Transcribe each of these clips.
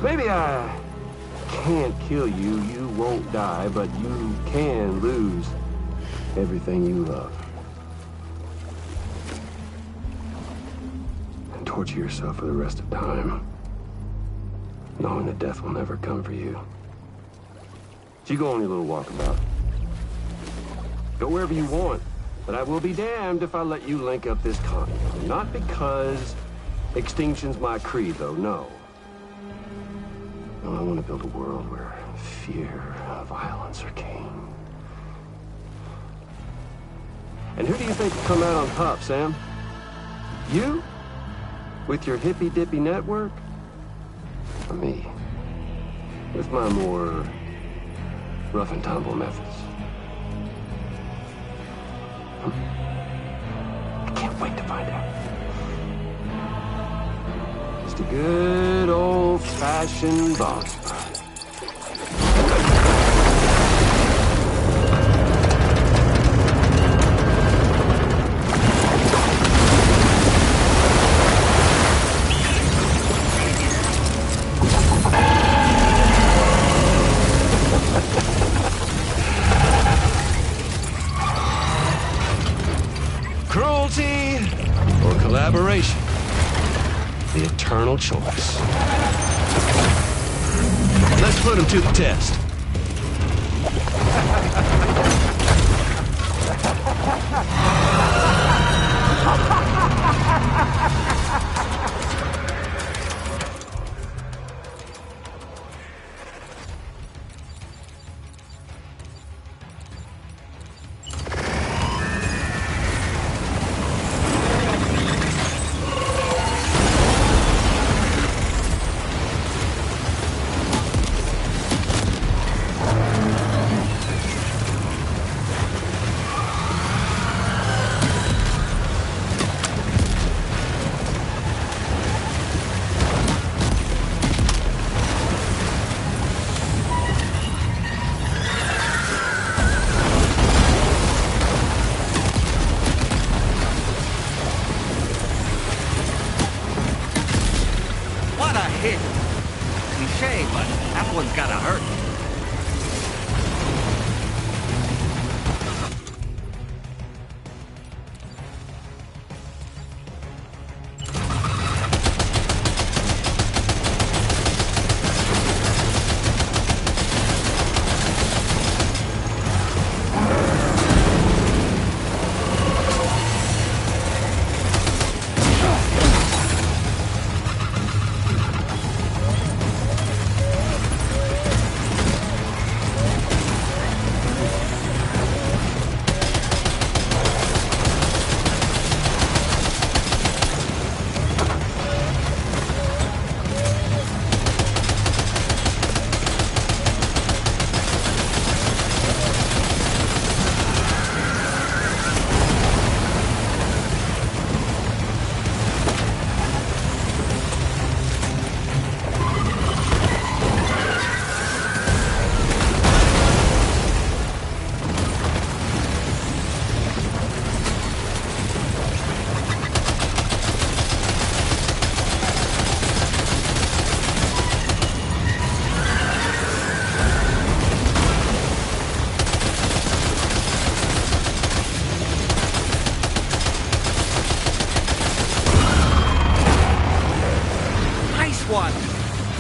Maybe I can't kill you, you won't die, but you can lose everything you love. And torture yourself for the rest of time, knowing that death will never come for you. So you go on your little walkabout. Go wherever you want, but I will be damned if I let you link up this continent. Not because extinction's my creed, though, no. No, I want to build a world where fear and violence are king. And who do you think will come out on top, Sam? You? With your hippy-dippy network? Or me? With my more rough and tumble methods? I can't wait to find out. Just a good old-fashioned boss fight. Cruelty or collaboration? The eternal choice. Let's put him to the test. Cliche, but that one's gotta hurt.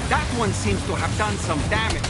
That one seems to have done some damage.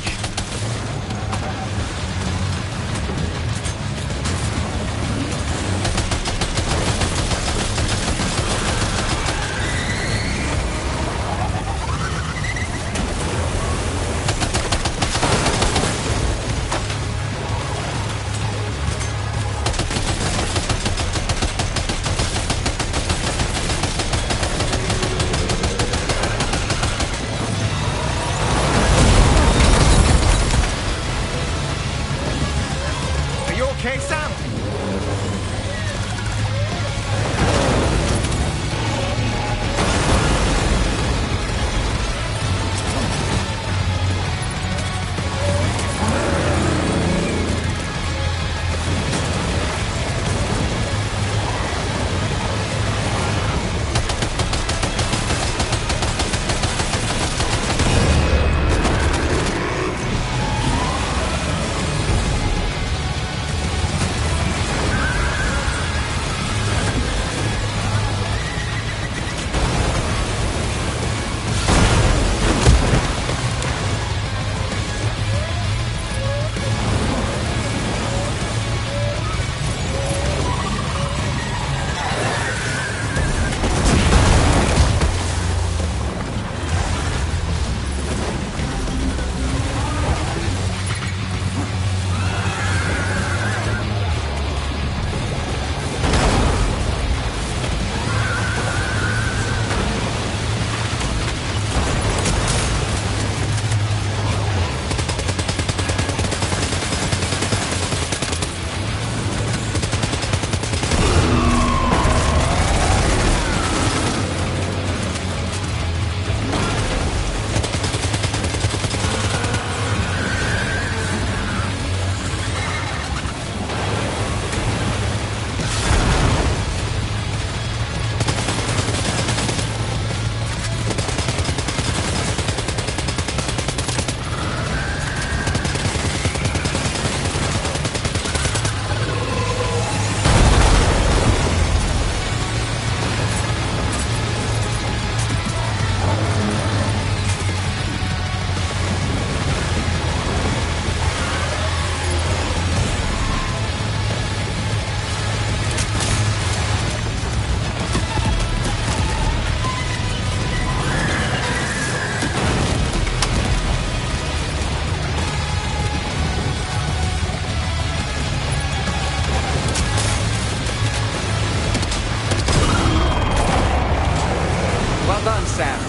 done, Sam.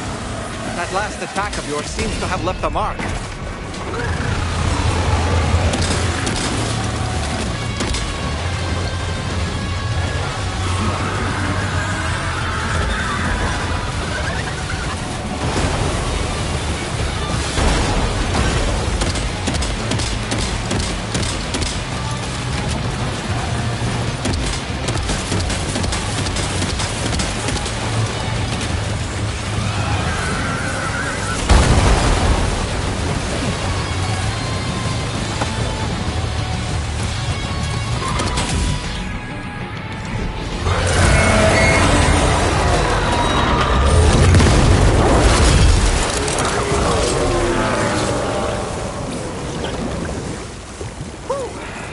That last attack of yours seems to have left a mark.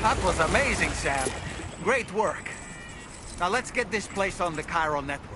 That was amazing, Sam. Great work. Now let's get this place on the Chiral network.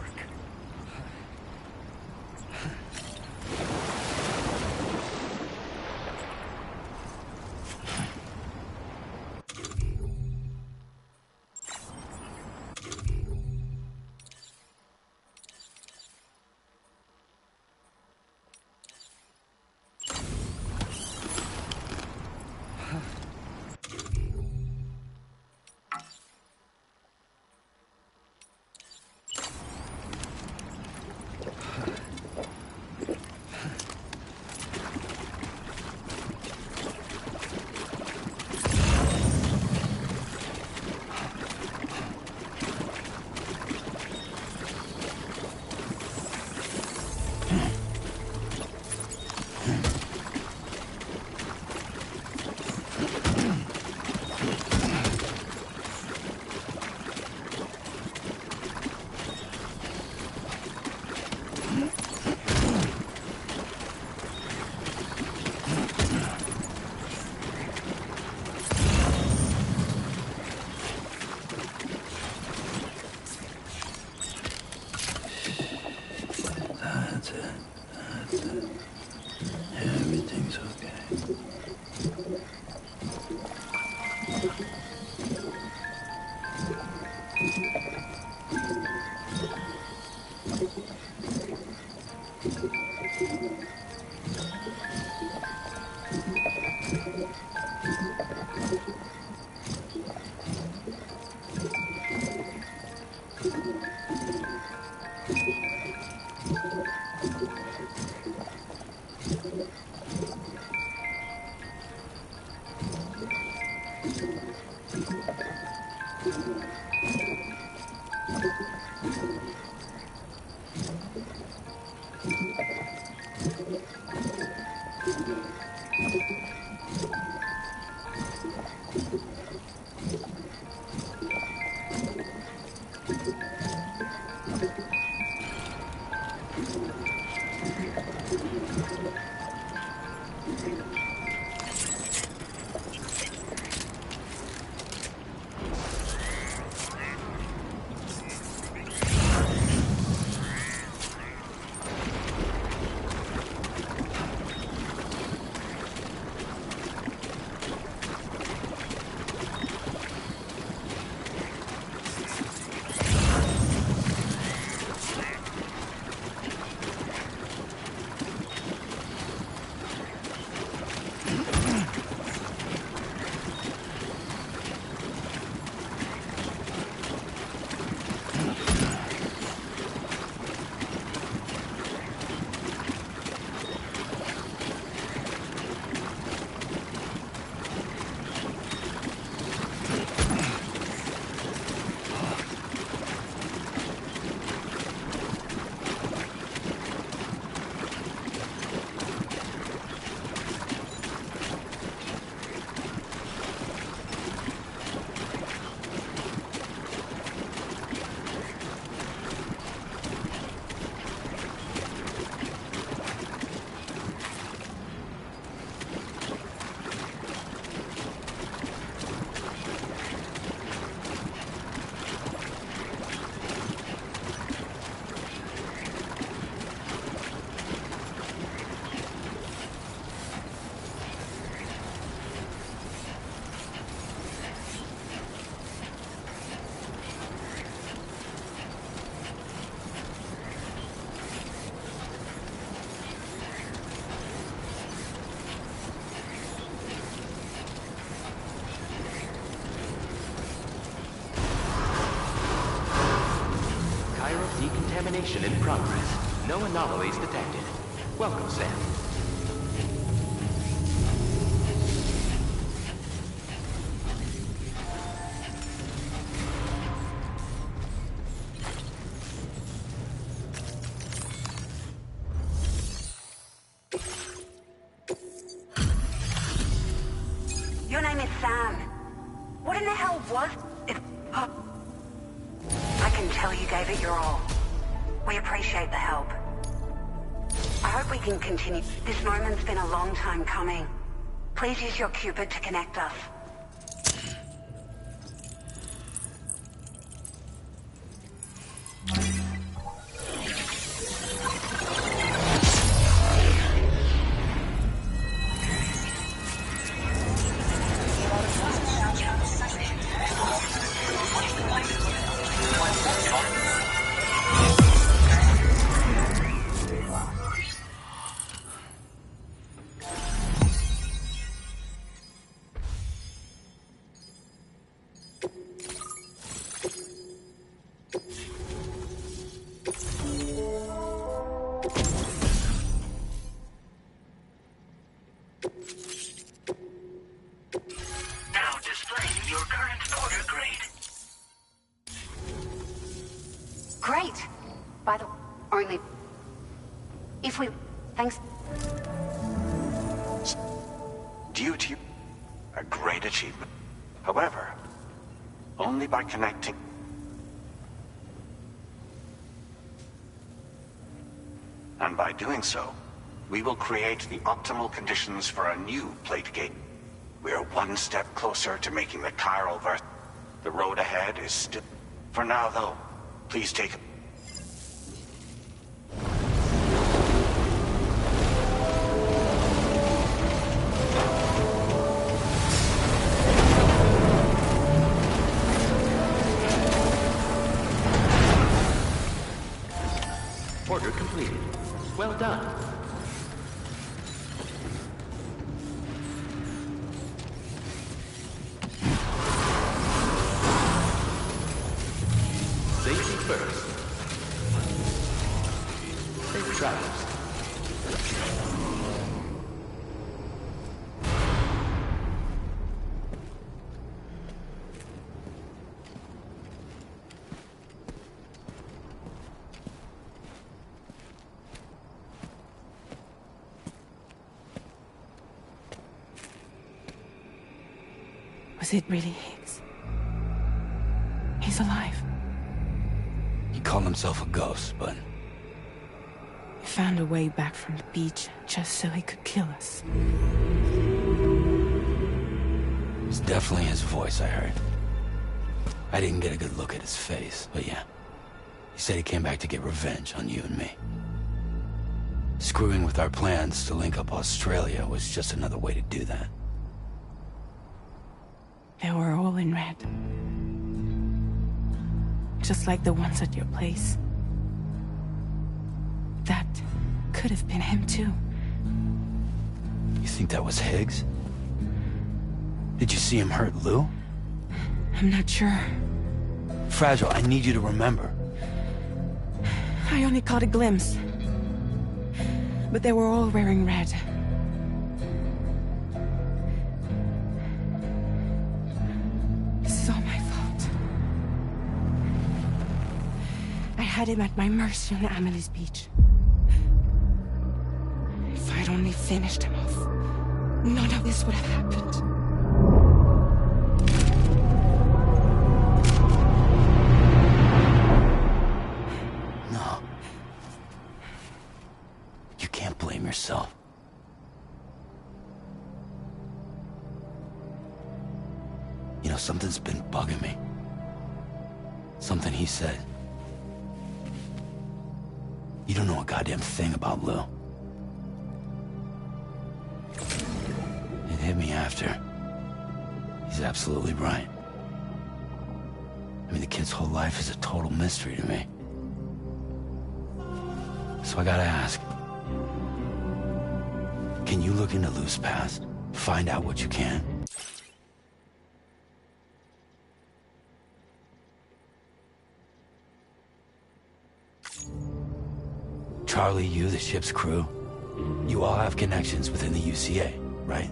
That's it. That's it. Everything's okay. Decontamination in progress. No anomalies detected. Welcome, Sam. Your name is Sam. What in the hell was it? I can tell you gave it your all. We appreciate the help. I hope we can continue. This moment's been a long time coming. Please use your Cupid to connect us. Great. By the only if we thanks. Due to a great achievement. However, only by connecting. And by doing so, we will create the optimal conditions for a new plate gate. We are one step closer to making the chiral verse. The road ahead is still. For now, though, please take. Order completed. Well done. Safety first. Safe travels. Was it really Higgs? He's alive. He called himself a ghost, but He found a way back from the beach just so he could kill us. it's definitely his voice I heard. I didn't get a good look at his face, but yeah. He said he came back to get revenge on you and me. Screwing with our plans to link up Australia was just another way to do that. They were all in red. Just like the ones at your place. That could have been him too. You think that was Higgs? Did you see him hurt Lou? I'm not sure. Fragile, I need you to remember. I only caught a glimpse. But they were all wearing red. This is all my fault. I had him at my mercy on Amelie's beach. If I'd only finished him off, none of this would have happened. No. You can't blame yourself. You know, something's been bugging me. Something he said. You don't know a goddamn thing about Lou. It hit me after. He's absolutely right. I mean, the kid's whole life is a total mystery to me. So I gotta ask. Can you look into Lou's past? Find out what you can? Charlie, you, the ship's crew, you all have connections within the UCA, right?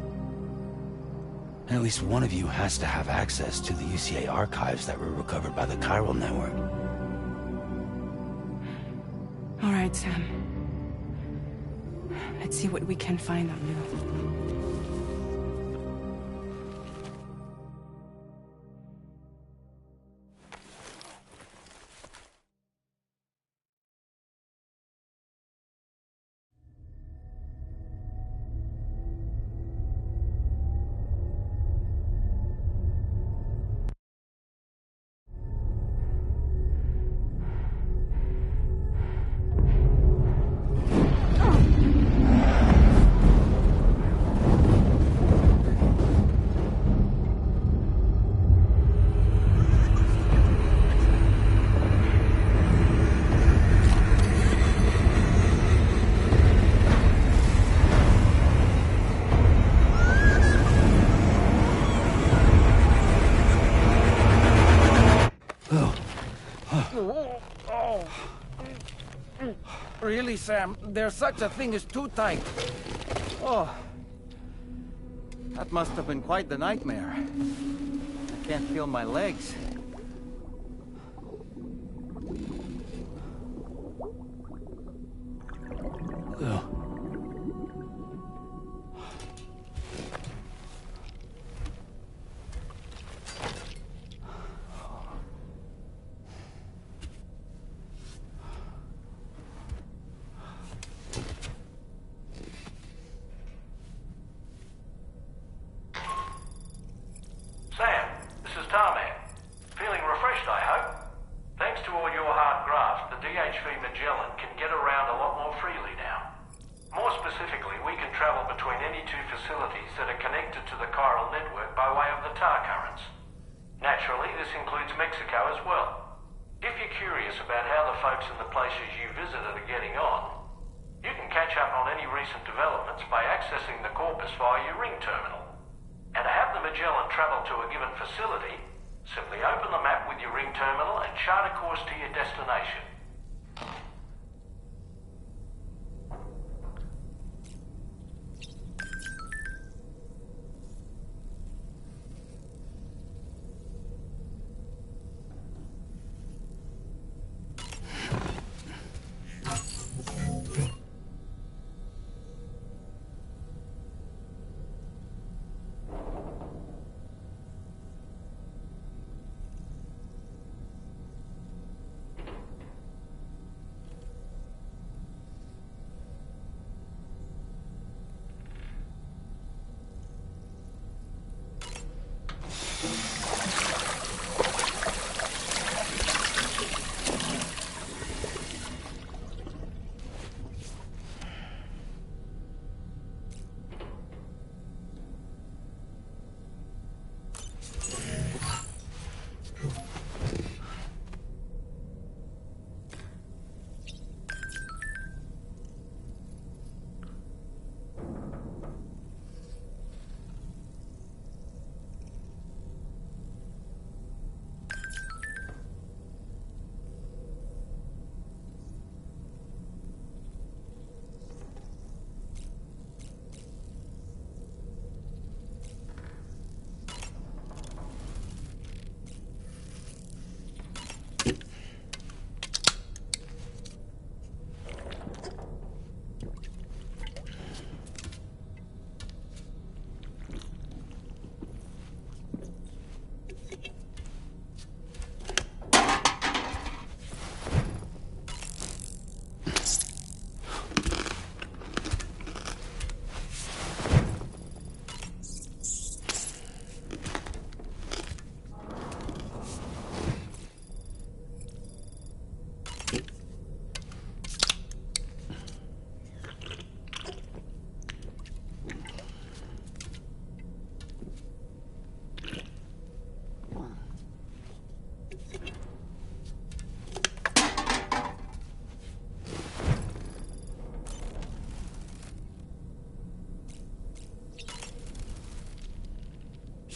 And at least one of you has to have access to the UCA archives that were recovered by the chiral network. All right, Sam. Let's see what we can find on you. Really, Sam? There's such a thing as too tight. Oh. That must have been quite the nightmare. I can't feel my legs. Ugh. Sam, this is Tarman. Feeling refreshed, I hope? Thanks to all your hard graft, the DHV Magellan can get around a lot more freely now. More specifically, we can travel between any two facilities that are connected to the chiral network by way of the tar currents. Naturally, this includes Mexico as well. If you're curious about how the folks in the places you visited are getting on, you can catch up on any recent developments by accessing the corpus via your ring terminal. And to have the Magellan travel to a given facility, simply open the map with your ring terminal and chart a course to your destination.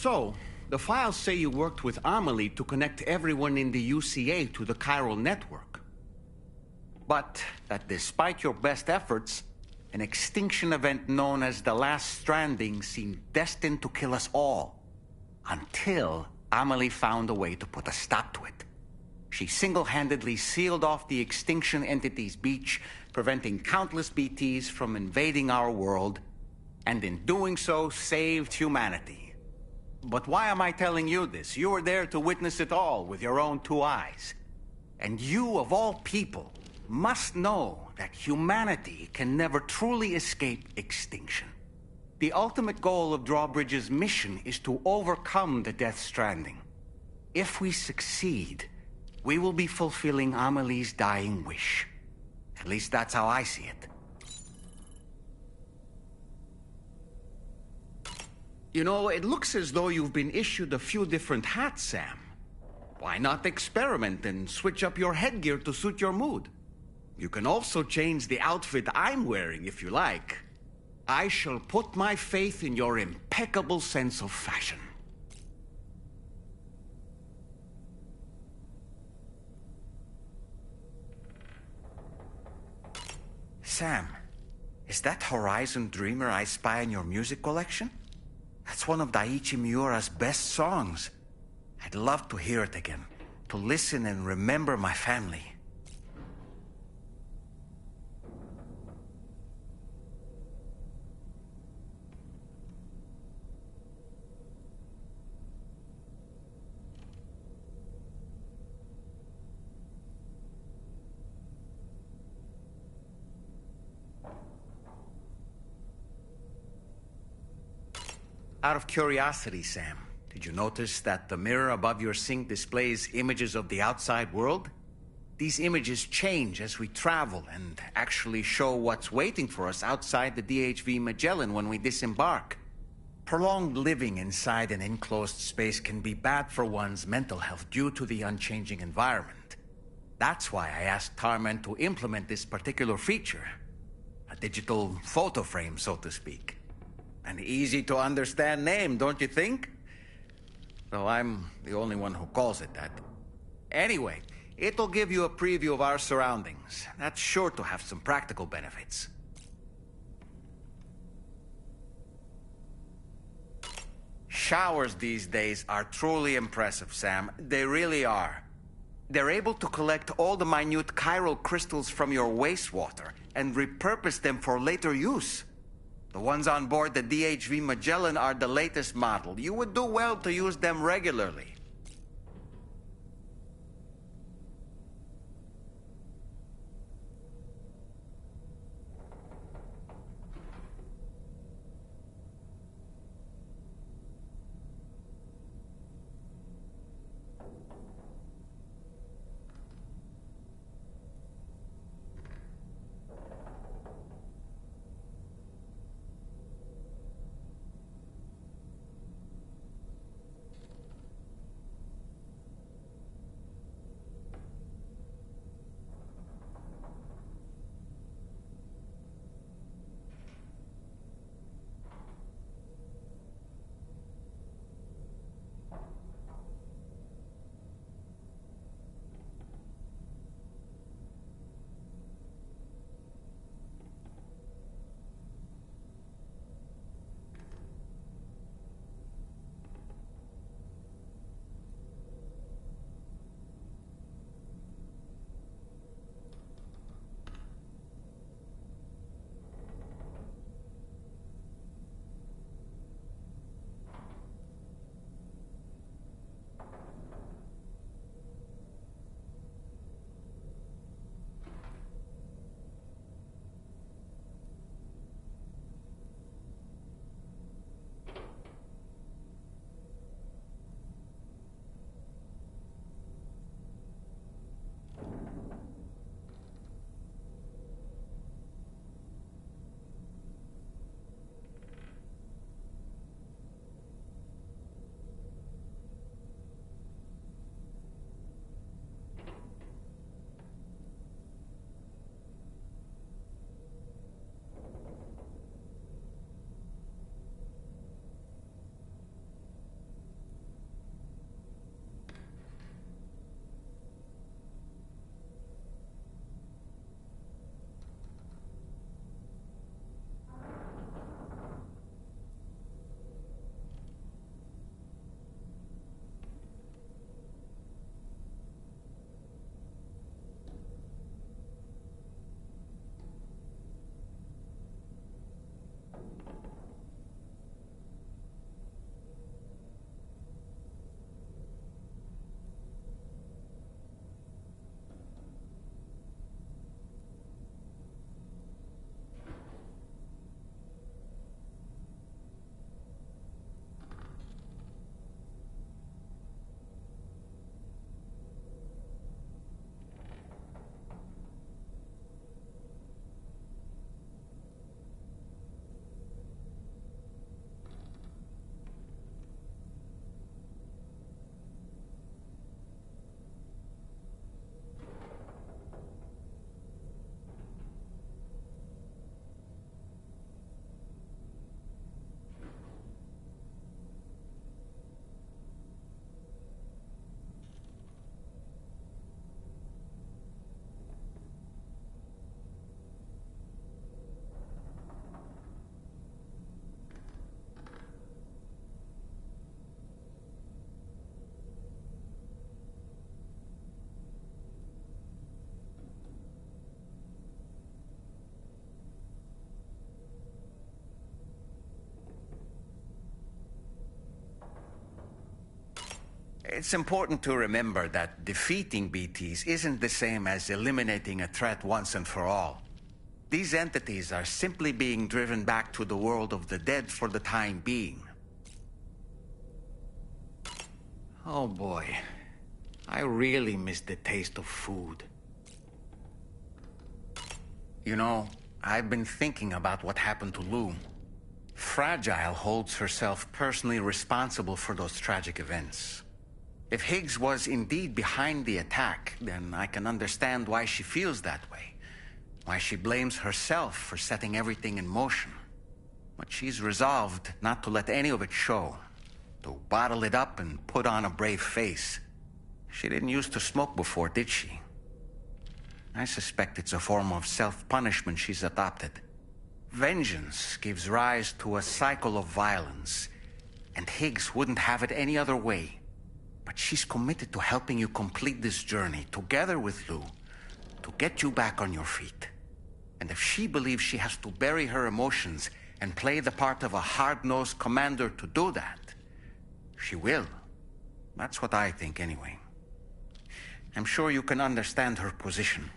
So, the files say you worked with Amelie to connect everyone in the UCA to the chiral network. but that despite your best efforts, an extinction event known as the Last Stranding seemed destined to kill us all. Until Amelie found a way to put a stop to it. She single-handedly sealed off the extinction entity's beach, preventing countless BTs from invading our world, and in doing so, saved humanity. But why am I telling you this? You were there to witness it all with your own two eyes. And you, of all people, must know that humanity can never truly escape extinction. The ultimate goal of Drawbridge's mission is to overcome the Death Stranding. If we succeed, we will be fulfilling Amelie's dying wish. At least that's how I see it. You know, it looks as though you've been issued a few different hats, Sam. Why not experiment and switch up your headgear to suit your mood? You can also change the outfit I'm wearing if you like. I shall put my faith in your impeccable sense of fashion. Sam, is that Horizon Dreamer I spy in your music collection? That's one of Daiichi Miura's best songs. I'd love to hear it again, to listen and remember my family. Out of curiosity, Sam, did you notice that the mirror above your sink displays images of the outside world? These images change as we travel and actually show what's waiting for us outside the DHV Magellan when we disembark. Prolonged living inside an enclosed space can be bad for one's mental health due to the unchanging environment. That's why I asked Tarman to implement this particular feature. A digital photo frame, so to speak. An easy-to-understand name, don't you think? Though I'm the only one who calls it that. Anyway, it'll give you a preview of our surroundings. That's sure to have some practical benefits. Showers these days are truly impressive, Sam. They really are. They're able to collect all the minute chiral crystals from your wastewater and repurpose them for later use. The ones on board the DHV Magellan are the latest model. You would do well to use them regularly. It's important to remember that defeating BTs isn't the same as eliminating a threat once and for all. These entities are simply being driven back to the world of the dead for the time being. Oh boy, I really miss the taste of food. You know, I've been thinking about what happened to Lou. Fragile holds herself personally responsible for those tragic events. If Higgs was indeed behind the attack, then I can understand why she feels that way. Why she blames herself for setting everything in motion. But she's resolved not to let any of it show. To bottle it up and put on a brave face. She didn't used to smoke before, did she? I suspect it's a form of self-punishment she's adopted. Vengeance gives rise to a cycle of violence, and Higgs wouldn't have it any other way. But she's committed to helping you complete this journey, together with Lou, to get you back on your feet. And if she believes she has to bury her emotions and play the part of a hard-nosed commander to do that, she will. That's what I think, anyway. I'm sure you can understand her position.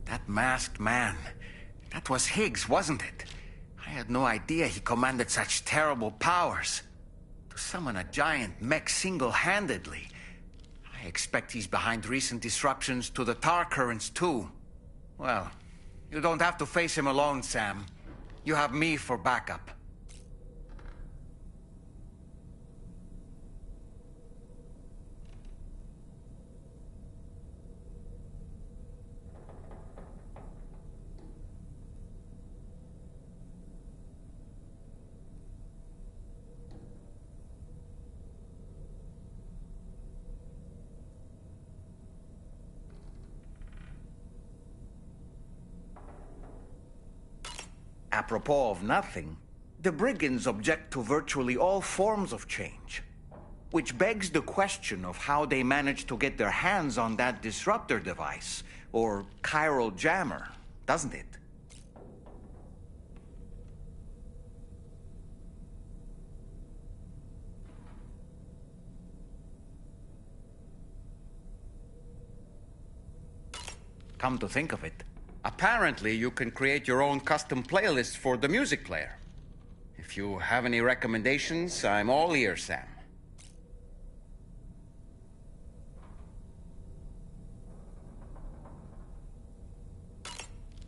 That masked man. That was Higgs, wasn't it? I had no idea he commanded such terrible powers. To summon a giant mech single-handedly. I expect he's behind recent disruptions to the tar currents, too. Well, you don't have to face him alone, Sam. You have me for backup. Apropos of nothing, the brigands object to virtually all forms of change. Which begs the question of how they managed to get their hands on that disruptor device, or chiral jammer, doesn't it? Come to think of it, apparently you can create your own custom playlist for the music player. If you have any recommendations, I'm all ears, Sam.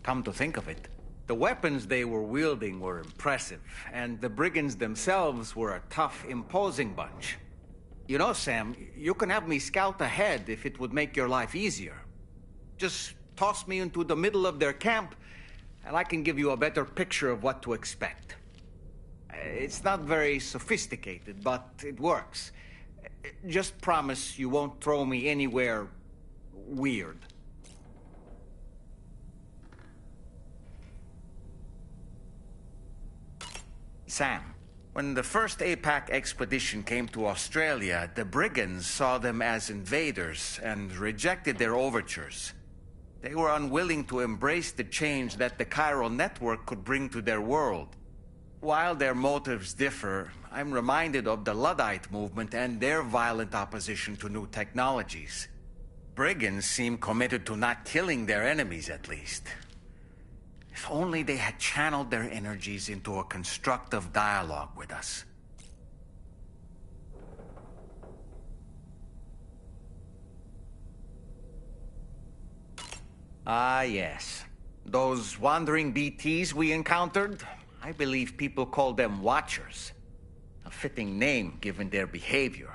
Come to think of it, the weapons they were wielding were impressive, and the brigands themselves were a tough, imposing bunch. You know, Sam, you can have me scout ahead if it would make your life easier. Just toss me into the middle of their camp, and I can give you a better picture of what to expect. It's not very sophisticated, but it works. Just promise you won't throw me anywhere weird. Sam, when the first APAC expedition came to Australia, the brigands saw them as invaders and rejected their overtures. They were unwilling to embrace the change that the chiral network could bring to their world. While their motives differ, I'm reminded of the Luddite movement and their violent opposition to new technologies. Brigands seem committed to not killing their enemies, at least. If only they had channeled their energies into a constructive dialogue with us. Ah, yes. Those wandering BTs we encountered, I believe people call them Watchers. A fitting name given their behavior.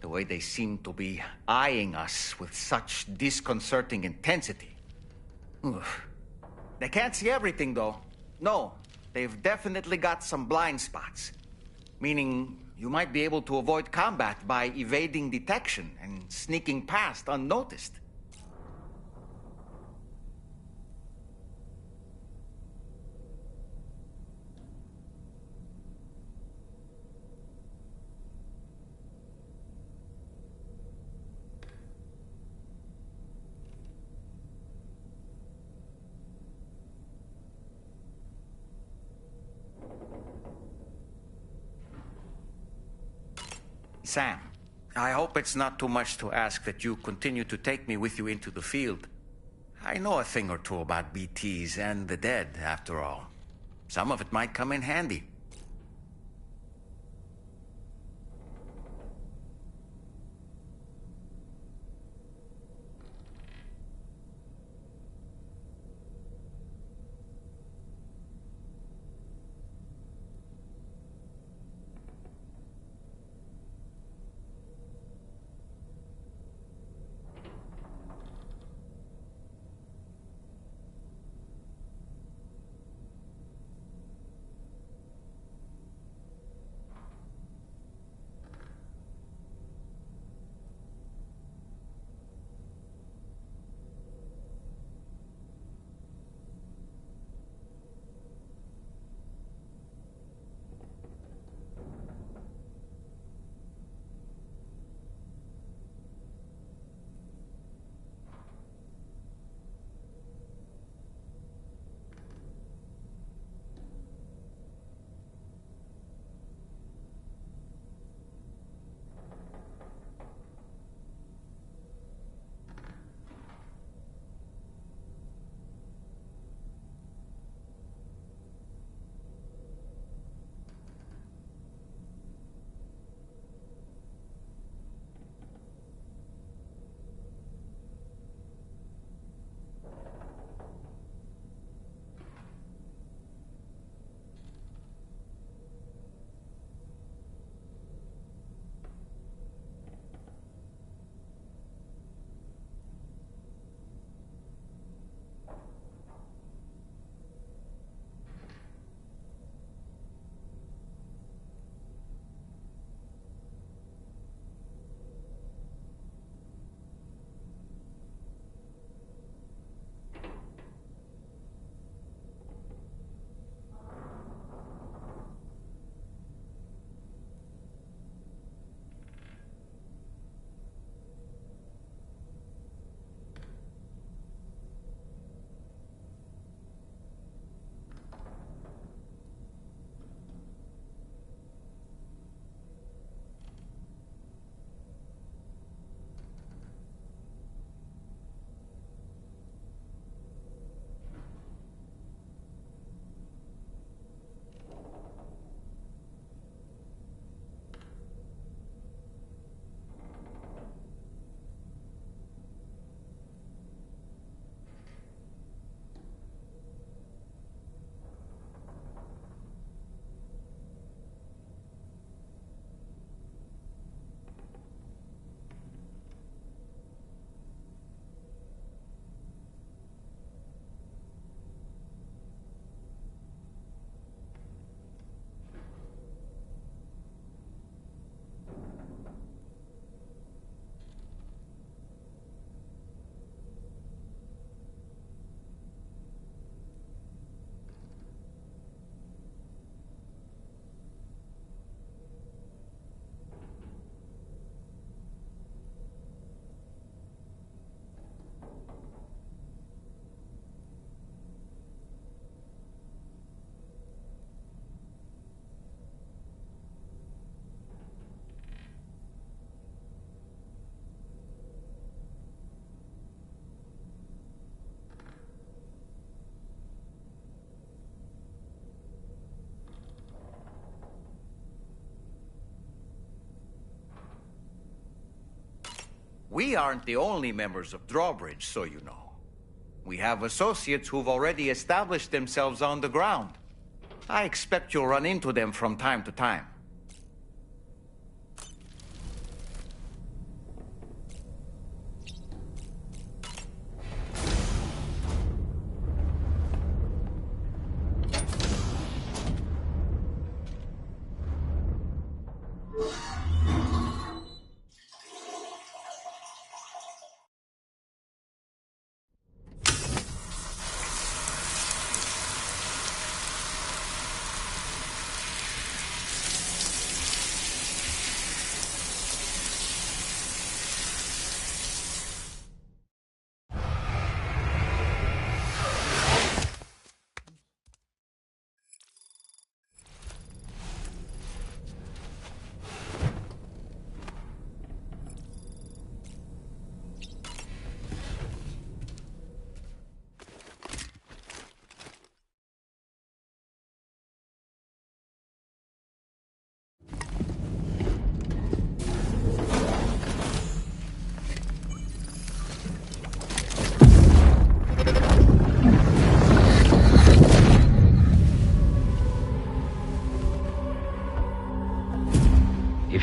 The way they seem to be eyeing us with such disconcerting intensity. Oof. They can't see everything, though. No, they've definitely got some blind spots. Meaning, you might be able to avoid combat by evading detection and sneaking past unnoticed. Sam, I hope it's not too much to ask that you continue to take me with you into the field. I know a thing or two about BTs and the dead, after all. Some of it might come in handy. We aren't the only members of Drawbridge, so you know. We have associates who've already established themselves on the ground. I expect you'll run into them from time to time.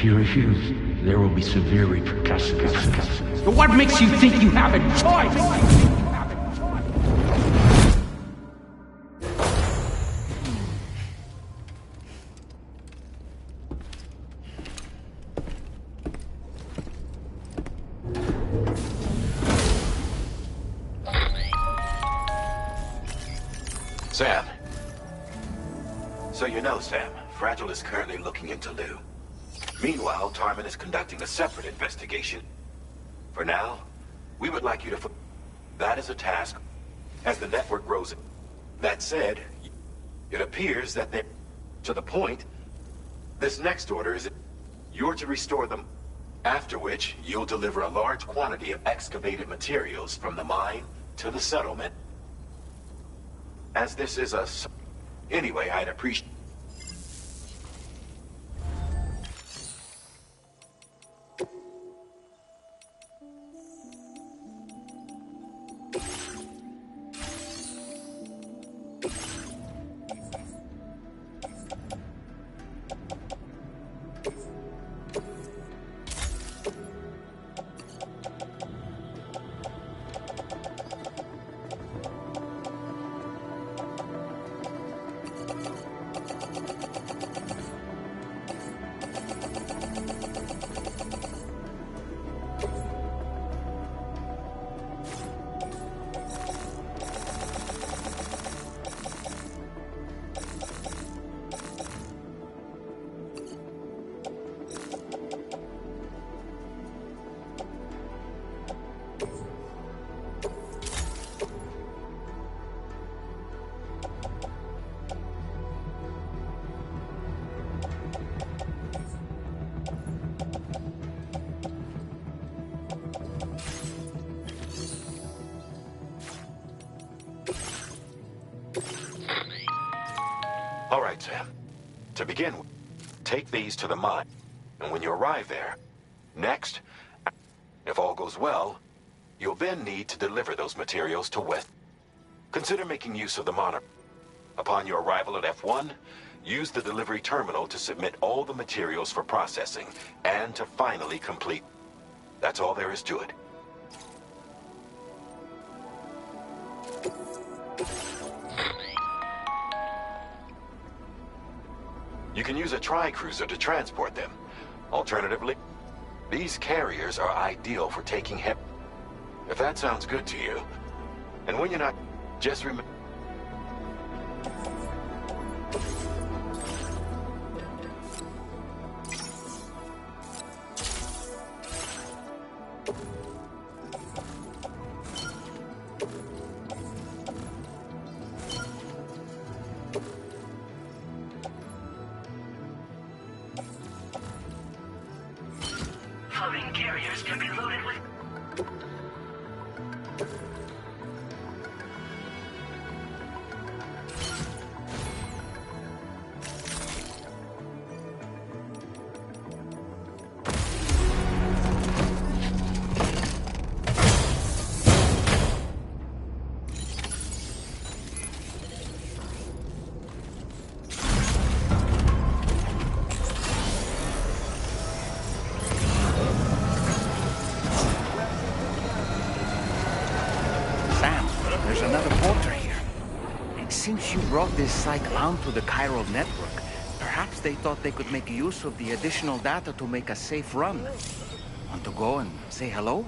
If you refuse, there will be severe repercussions. But what makes you think you have a choice? Sam. So you know, Sam, Fragile is currently looking into Lou. Meanwhile, Tarman is conducting a separate investigation. For now, we would like you to... That is a task as the network grows. That said, it appears that they're... To the point, this next order is... You're to restore them, after which you'll deliver a large quantity of excavated materials from the mine to the settlement. As this is a... Anyway, I'd appreciate... All right, Sam. To begin with, take these to the mine. And when you arrive there, next, if all goes well, you'll then need to deliver those materials to West. Consider making use of the monitor. Upon your arrival at F1, use the delivery terminal to submit all the materials for processing and to finally complete. That's all there is to it. You can use a tri-cruiser to transport them. Alternatively, these carriers are ideal for taking heavy... If that sounds good to you. And when you're not... Just remember... Floating carriers can be loaded with... There's another porter here. It seems you brought this psych onto the chiral network. Perhaps they thought they could make use of the additional data to make a safe run. Want to go and say hello?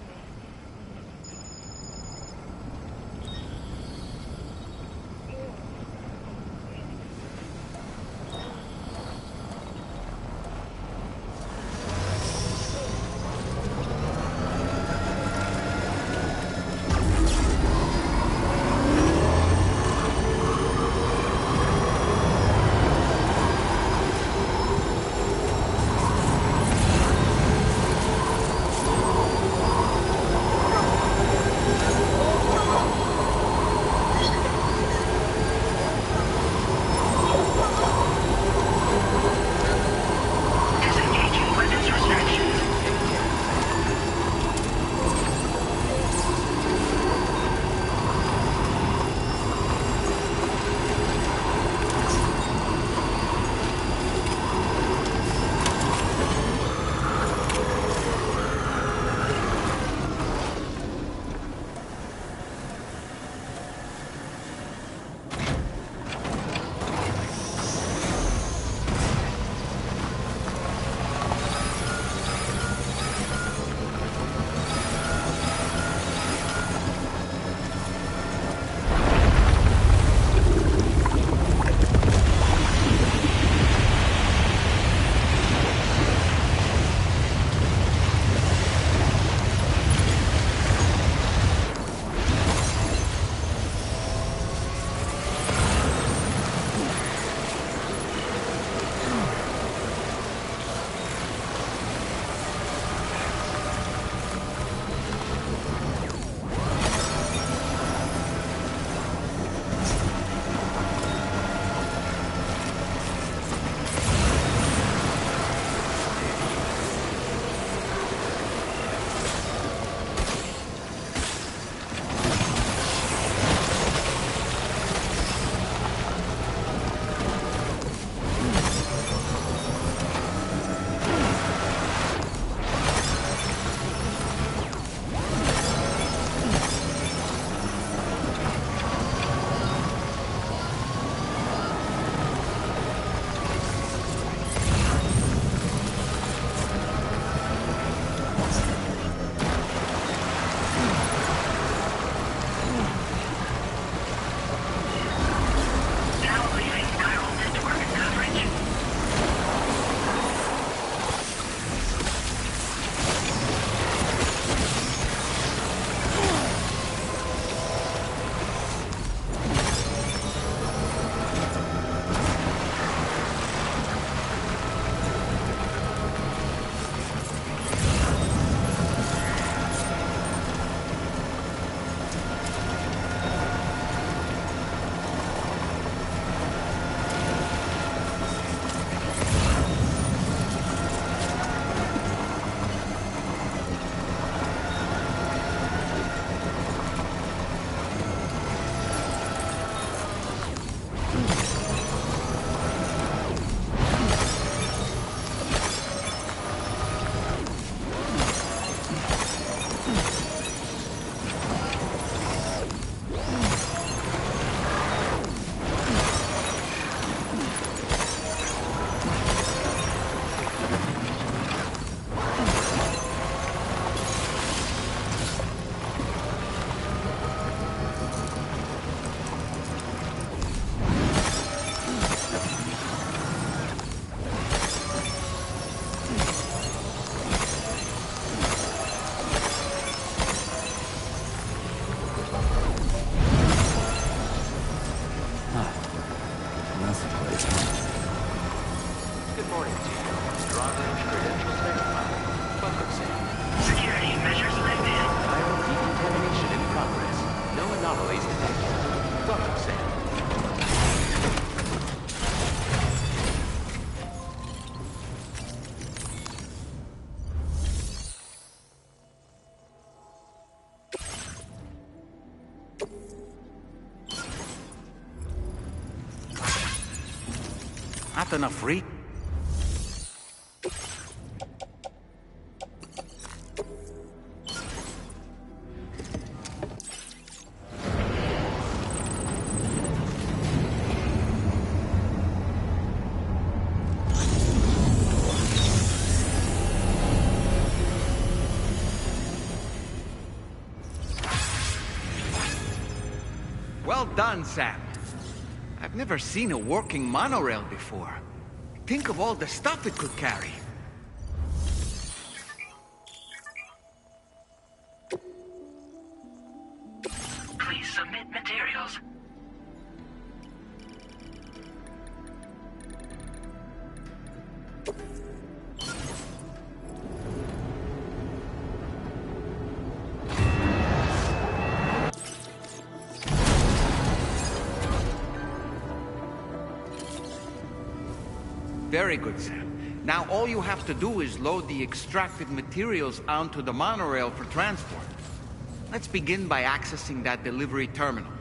anomalies detected. Welcome, Sam. Not enough read. Well done, Sam. I've never seen a working monorail before. Think of all the stuff it could carry. Please submit materials. Very good, Sam. Now all you have to do is load the extracted materials onto the monorail for transport. Let's begin by accessing that delivery terminal.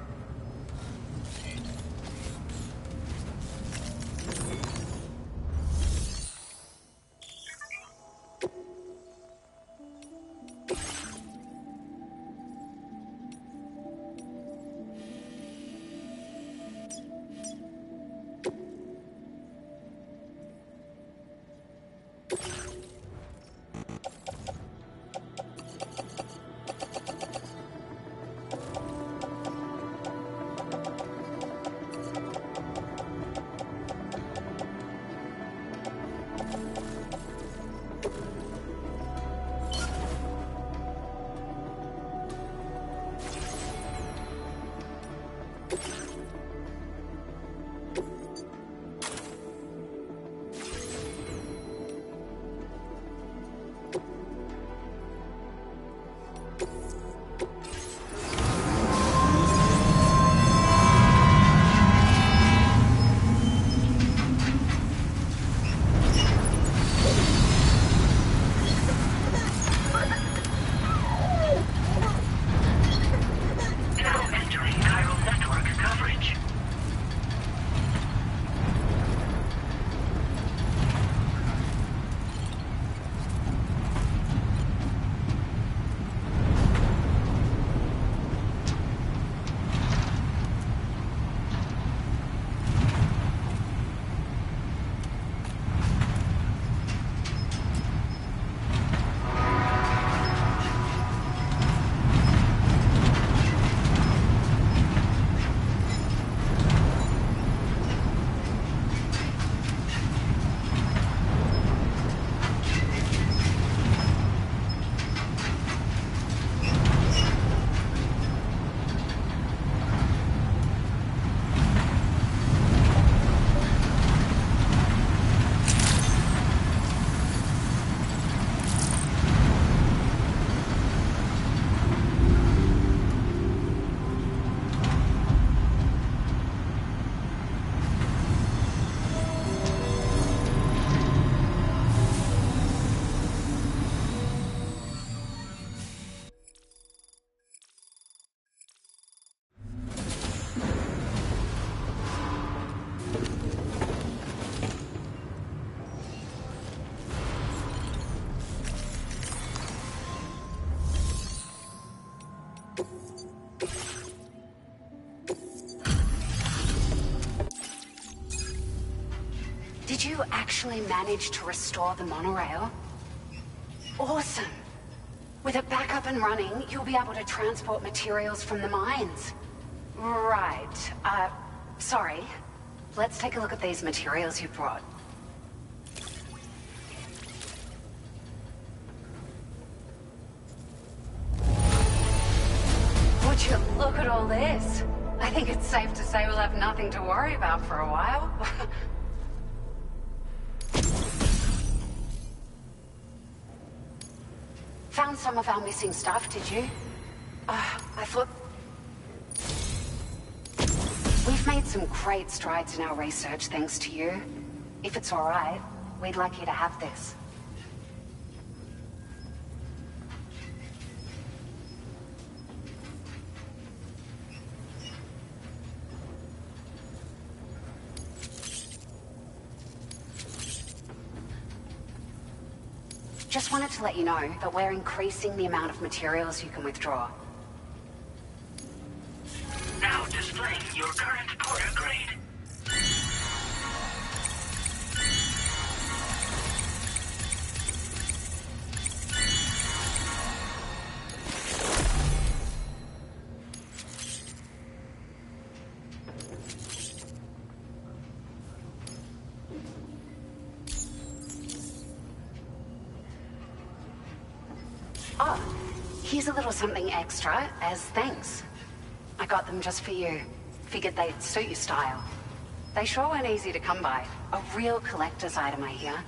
Did you actually manage to restore the monorail? Awesome. With it back up and running, you'll be able to transport materials from the mines. Right. Sorry. Let's take a look at these materials you brought. Would you look at all this? I think it's safe to say we'll have nothing to worry about for a while. Found some of our missing stuff, did you? I thought... We've made some great strides in our research thanks to you. If it's all right, we'd like you to have this. Just wanted to let you know that we're increasing the amount of materials you can withdraw. Now displaying your current porter grade. Oh, here's a little something extra as thanks. I got them just for you. Figured they'd suit your style. They sure weren't easy to come by. A real collector's item, I hear.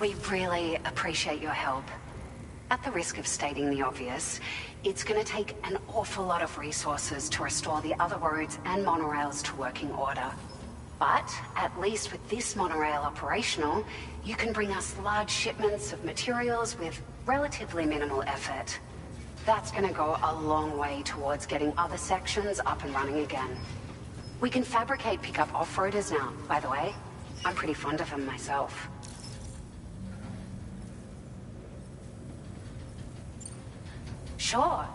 We really appreciate your help. At the risk of stating the obvious, it's going to take an awful lot of resources to restore the other roads and monorails to working order. But at least with this monorail operational, you can bring us large shipments of materials with relatively minimal effort. That's going to go a long way towards getting other sections up and running again. We can fabricate pickup off-roaders now, by the way. I'm pretty fond of them myself. Sure.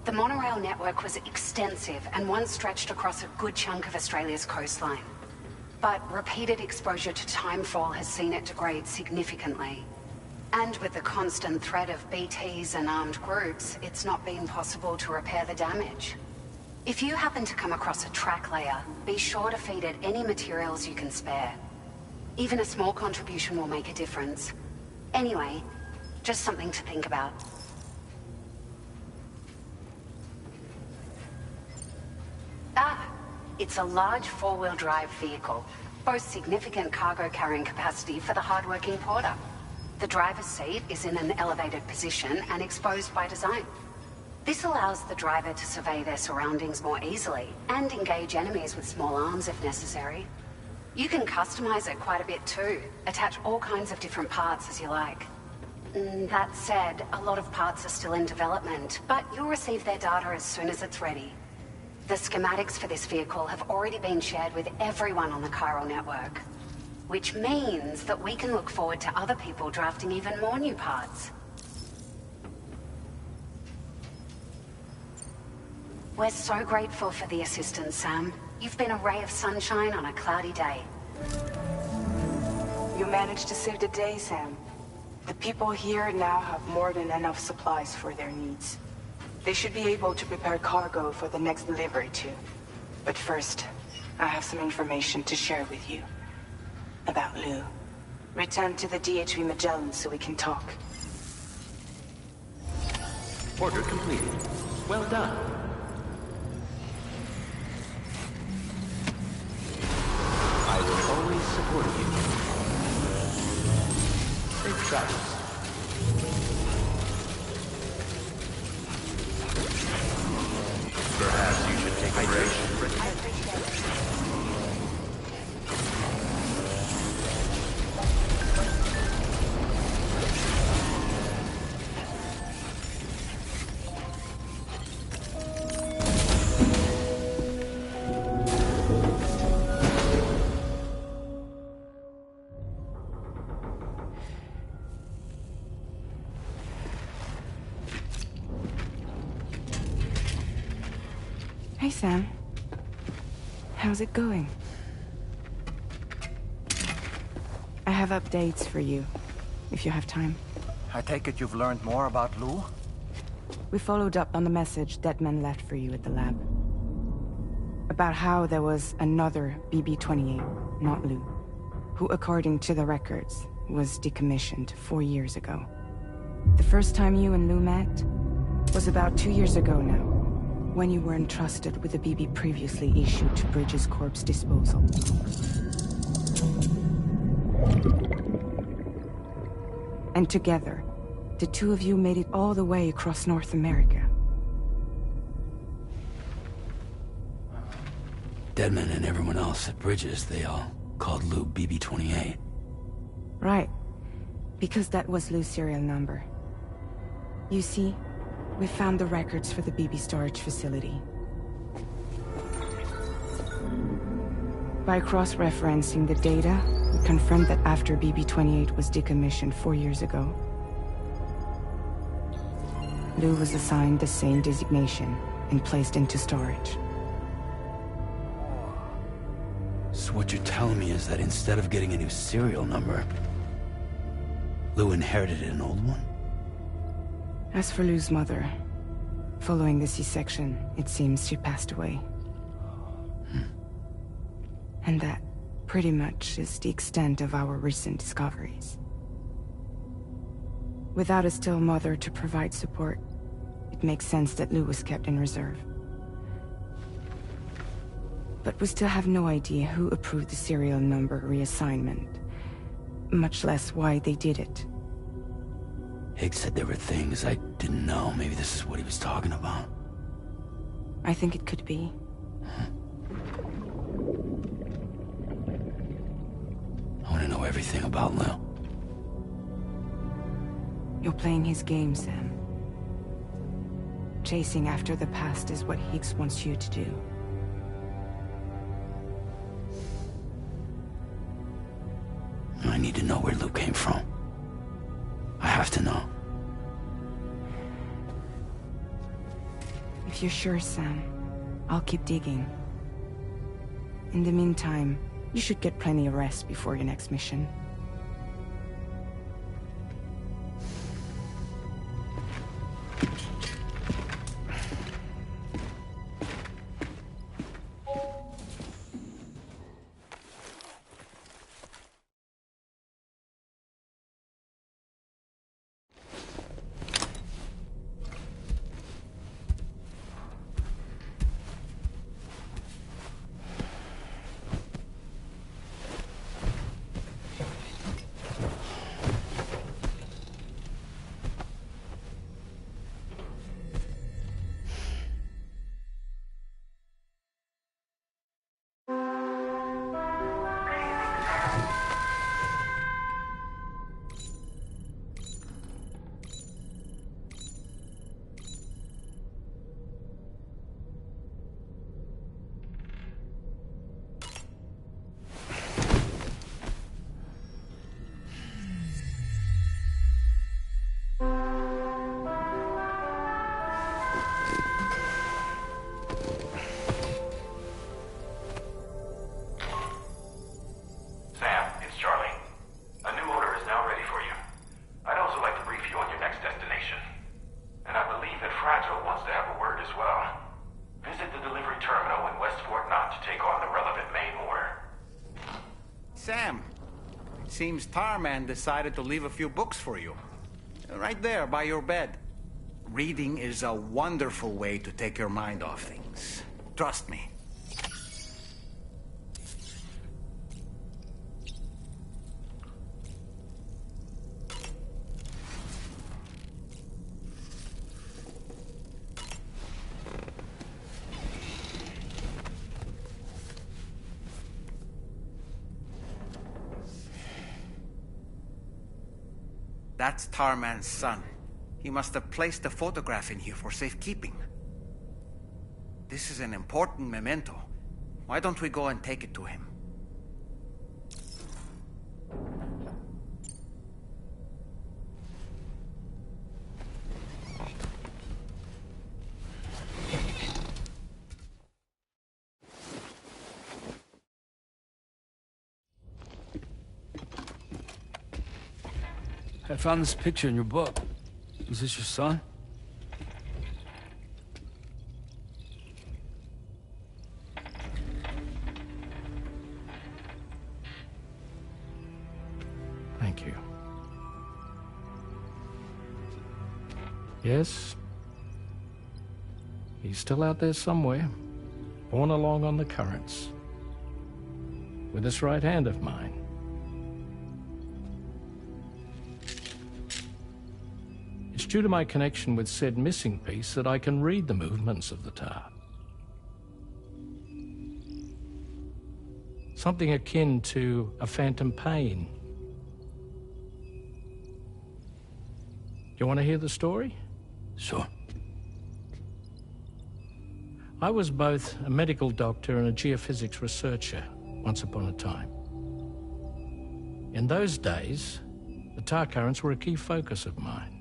The monorail network was extensive and once stretched across a good chunk of Australia's coastline. But repeated exposure to timefall has seen it degrade significantly. And with the constant threat of BTs and armed groups, it's not been possible to repair the damage. If you happen to come across a track layer, be sure to feed it any materials you can spare. Even a small contribution will make a difference. Anyway, just something to think about. It's a large four-wheel drive vehicle, boasts significant cargo carrying capacity for the hard-working porter. The driver's seat is in an elevated position and exposed by design. This allows the driver to survey their surroundings more easily and engage enemies with small arms if necessary. You can customize it quite a bit too, attach all kinds of different parts as you like. That said, a lot of parts are still in development, but you'll receive their data as soon as it's ready. The schematics for this vehicle have already been shared with everyone on the chiral network, which means that we can look forward to other people drafting even more new parts. We're so grateful for the assistance, Sam. You've been a ray of sunshine on a cloudy day. You managed to save the day, Sam. The people here now have more than enough supplies for their needs. They should be able to prepare cargo for the next delivery too. But first, I have some information to share with you. About Lou. Return to the DHV Magellan so we can talk. Order completed. Well done. I will always support you. Safe travels. Perhaps you should take a break. Hey, Sam. How's it going? I have updates for you, if you have time. I take it you've learned more about Lou? We followed up on the message Deadman left for you at the lab. About how there was another BB-28, not Lou, who, according to the records, was decommissioned 4 years ago. The first time you and Lou met was about 2 years ago now, when you were entrusted with the BB previously issued to Bridges Corp's disposal. And together, the two of you made it all the way across North America. Deadman and everyone else at Bridges, they all called Lou BB-28. Right. Because that was Lou's serial number. You see, we found the records for the BB storage facility. By cross-referencing the data, we confirmed that after BB-28 was decommissioned 4 years ago, Lou was assigned the same designation and placed into storage. So what you're telling me is that instead of getting a new serial number, Lou inherited an old one? As for Lou's mother, following the C-section, it seems she passed away. And that, pretty much, is the extent of our recent discoveries. Without a still mother to provide support, it makes sense that Lou was kept in reserve. But we still have no idea who approved the serial number reassignment, much less why they did it. Higgs said there were things I didn't know. Maybe this is what he was talking about. I think it could be. I want to know everything about Lou. You're playing his game, Sam. Chasing after the past is what Higgs wants you to do. I need to know where Lou came from. I have to know. If you're sure, Sam, I'll keep digging. In the meantime, you should get plenty of rest before your next mission. Sam, it seems Tarman decided to leave a few books for you. Right there, by your bed. Reading is a wonderful way to take your mind off things. Trust me. That's Tarman's son. He must have placed a photograph in here for safekeeping. This is an important memento. Why don't we go and take it to him? I found this picture in your book. Is this your son? Thank you. Yes. He's still out there somewhere, borne along on the currents, with this right hand of mine. It's due to my connection with said missing piece that I can read the movements of the tar. Something akin to a phantom pain. You want to hear the story? Sure. I was both a medical doctor and a geophysics researcher once upon a time. In those days, the tar currents were a key focus of mine.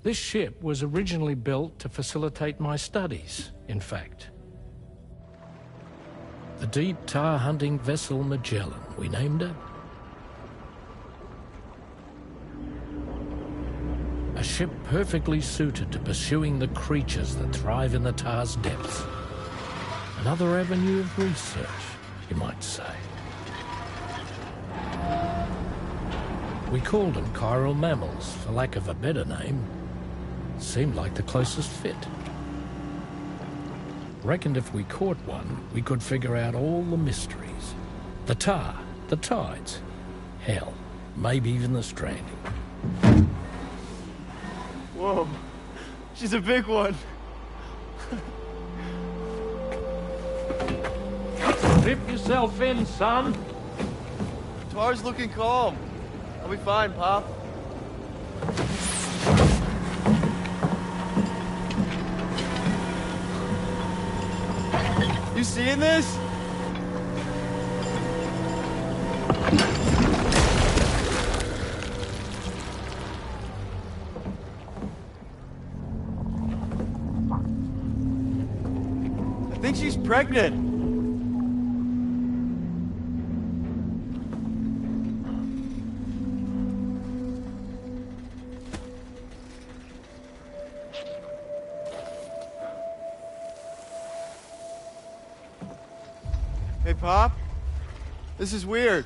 This ship was originally built to facilitate my studies, in fact. The deep tar hunting vessel Magellan, we named it. A ship perfectly suited to pursuing the creatures that thrive in the tar's depths. Another avenue of research, you might say. We called them chiral mammals, for lack of a better name. Seemed like the closest fit. Reckoned if we caught one, we could figure out all the mysteries. The tar, the tides, hell, maybe even the stranding. Whoa, she's a big one. Dip yourself in, son. Tar's looking calm. I'll be fine, Pop. You seeing this? I think she's pregnant. Hey, Pop. This is weird.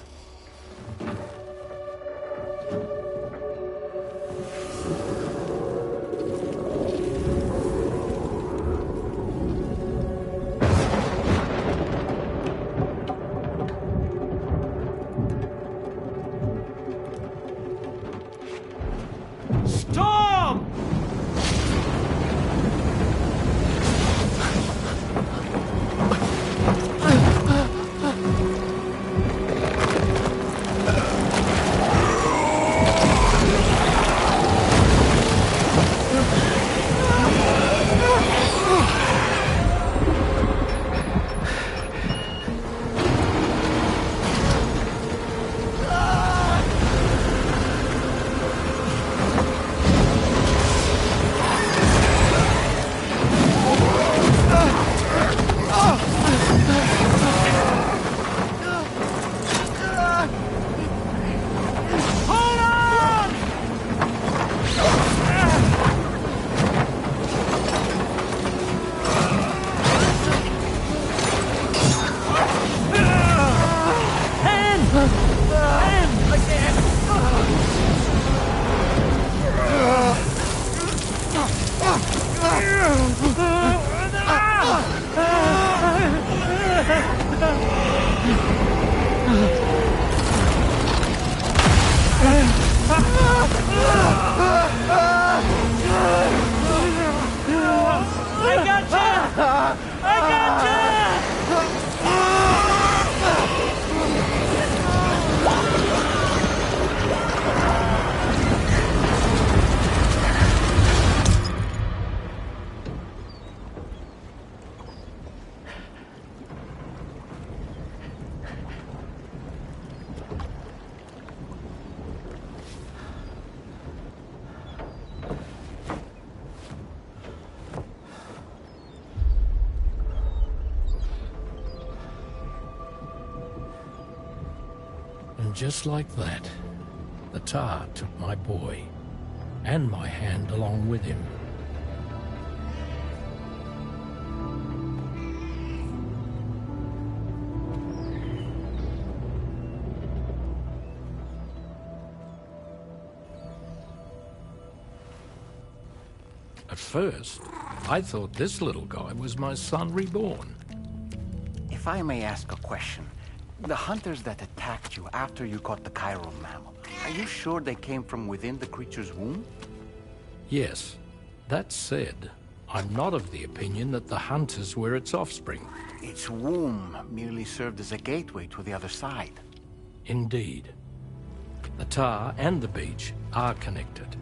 Storm! And just like that, the tar took my boy, and my hand along with him. At first, I thought this little guy was my son reborn. If I may ask a question, the hunters that attacked you after you caught the chiral mammal, are you sure they came from within the creature's womb? Yes. That said, I'm not of the opinion that the hunters were its offspring. Its womb merely served as a gateway to the other side. Indeed. The tar and the beach are connected.